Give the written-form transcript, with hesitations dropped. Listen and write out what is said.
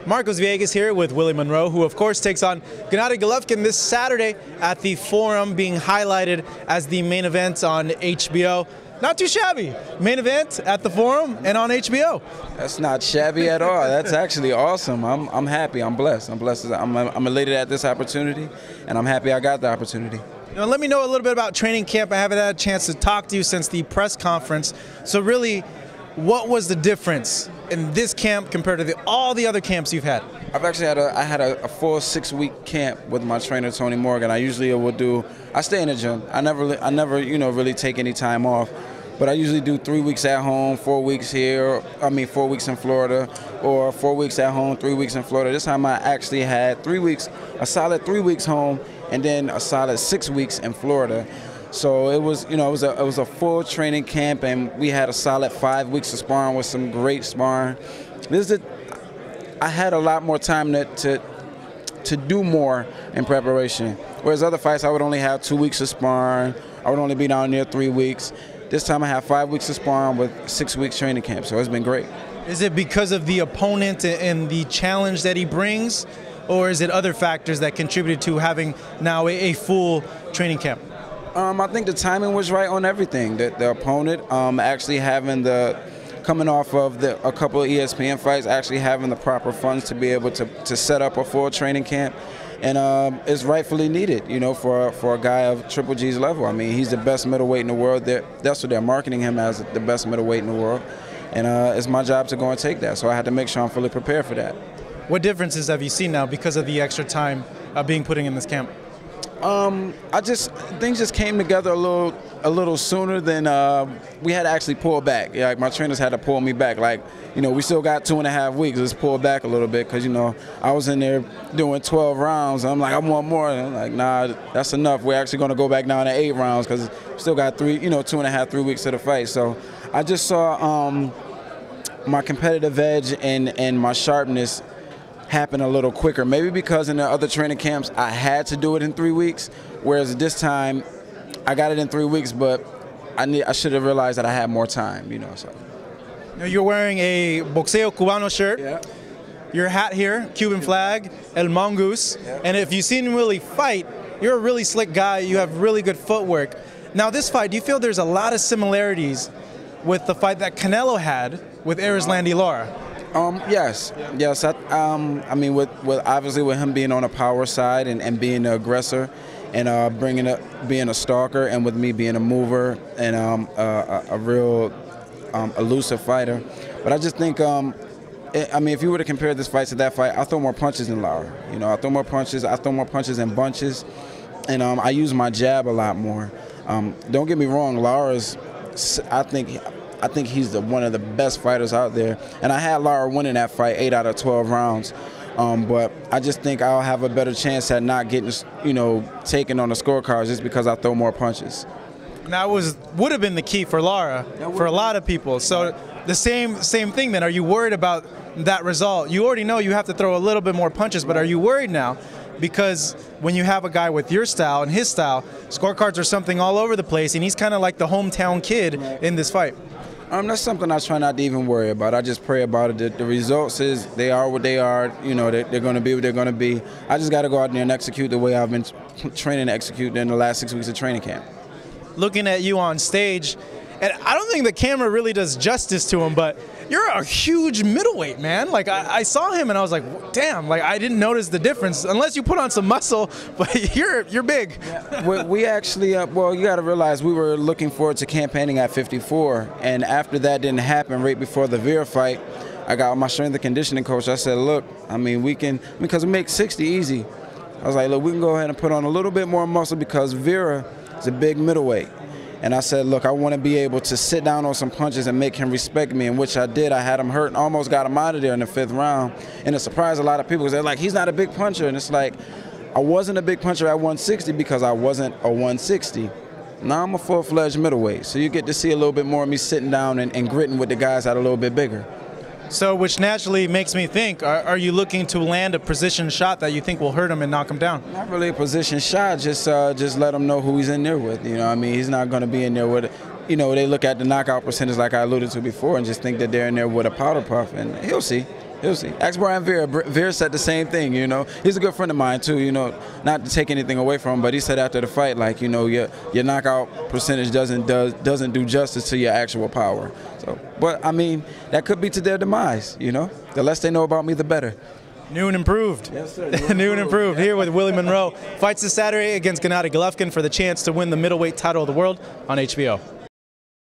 Marcos Villegas here with Willie Monroe, who of course takes on Gennady Golovkin this Saturday at the Forum, being highlighted as the main event on HBO. Not too shabby. Main event at the Forum and on HBO. That's not shabby at all. That's actually awesome. I'm happy. I'm blessed. I'm elated at this opportunity, and I'm happy I got the opportunity. Now, let me know a little bit about training camp. I haven't had a chance to talk to you since the press conference. So really, what was the difference in this camp compared to all the other camps you've had? I've actually had a full 6-week camp with my trainer Tony Morgan. I usually I stay in the gym. I never really take any time off. But I usually do 3 weeks at home, 4 weeks here. 4 weeks in Florida, or 4 weeks at home, 3 weeks in Florida. This time I actually had 3 weeks, a solid 3 weeks home, and then a solid 6 weeks in Florida. So it was a full training camp, and we had a solid 5 weeks of sparring with some great sparring. I had a lot more time to do more in preparation. Whereas other fights, I would only have 2 weeks of sparring. I would only be down there 3 weeks. This time I have 5 weeks of sparring with 6 weeks training camp, so it's been great. Is it because of the opponent and the challenge that he brings, or is it other factors that contributed to having now a full training camp? I think the timing was right on everything. The opponent actually coming off of a couple of ESPN fights, actually having the proper funds to be able to set up a full training camp. And it's rightfully needed, for a guy of Triple G's level. I mean, he's the best middleweight in the world. That's what they're marketing him as, the best middleweight in the world. And it's my job to go and take that. So I had to make sure I'm fully prepared for that. What differences have you seen now because of the extra time being put in this camp? Things just came together a little sooner than we had to actually pull back. Yeah, like my trainers had to pull me back. Like, we still got 2.5 weeks. Let's pull back a little bit, because I was in there doing 12 rounds. I'm like, I want more. And I'm like, nah, that's enough. We're actually going to go back down to 8 rounds, because we still got 2.5, 3 weeks to the fight. So I just saw my competitive edge and my sharpness happen a little quicker. Maybe because in the other training camps I had to do it in 3 weeks, whereas this time I got it in 3 weeks, but I should have realized that I had more time, So. You're wearing a Boxeo Cubano shirt. Yeah. Your hat here, Cuban flag, El Mongoose. Yeah. And if you've seen Willie fight, you're a really slick guy. You have really good footwork. Now this fight, do you feel there's a lot of similarities with the fight that Canelo had with Erislandy Lara? Yes. Obviously with him being on the power side and being the aggressor, and being a stalker, and with me being a mover and a real elusive fighter. But I just think, if you were to compare this fight to that fight, I throw more punches than Lara. I throw more punches in bunches, and I use my jab a lot more. Don't get me wrong, Lara's, I think he's one of the best fighters out there. And I had Lara winning that fight 8 out of 12 rounds. But I just think I'll have a better chance at not getting, taken on the scorecards just because I throw more punches. And that would have been the key for Lara, for a lot of people. So the same thing then. Are you worried about that result? You already know you have to throw a little bit more punches, but are you worried now? Because when you have a guy with your style and his style, scorecards are something all over the place, and he's kind of like the hometown kid in this fight. That's something I try not to even worry about. I just pray about it. The results is they are what they are. They're going to be what they're going to be. I just got to go out there and execute the way I've been training to execute in the last 6 weeks of training camp. Looking at you on stage, and I don't think the camera really does justice to him, but you're a huge middleweight, man. Like, I saw him and I was like, damn, like I didn't notice the difference unless you put on some muscle, but you're big. Yeah. We actually, you got to realize we were looking forward to campaigning at 54, and after that didn't happen, right before the Vera fight, I got my strength and conditioning coach. I said, look, because we make 60 easy. I was like, look, we can go ahead and put on a little bit more muscle because Vera is a big middleweight. And I said, look, I want to be able to sit down on some punches and make him respect me, in which I did. I had him hurt and almost got him out of there in the 5th round. And it surprised a lot of people because they're like, he's not a big puncher. And it's like, I wasn't a big puncher at 160 because I wasn't a 160. Now I'm a full-fledged middleweight. So you get to see a little bit more of me sitting down and gritting with the guys that are a little bit bigger. So, which naturally makes me think, are you looking to land a position shot that you think will hurt him and knock him down? Not really a position shot, just let him know who he's in there with. He's not going to be in there with, they look at the knockout percentage like I alluded to before and just think that they're in there with a powder puff, and he'll see. You'll see. Ask Brian Veer. Veer said the same thing, you know. He's a good friend of mine, too, you know. Not to take anything away from him, but he said after the fight, like, you know, your knockout percentage doesn't do justice to your actual power. So, but, I mean, that could be to their demise, you know. The less they know about me, the better. New and improved. Yes, sir. New and improved. Here with Willie Monroe. Fights this Saturday against Golovkin for the chance to win the middleweight title of the world on HBO.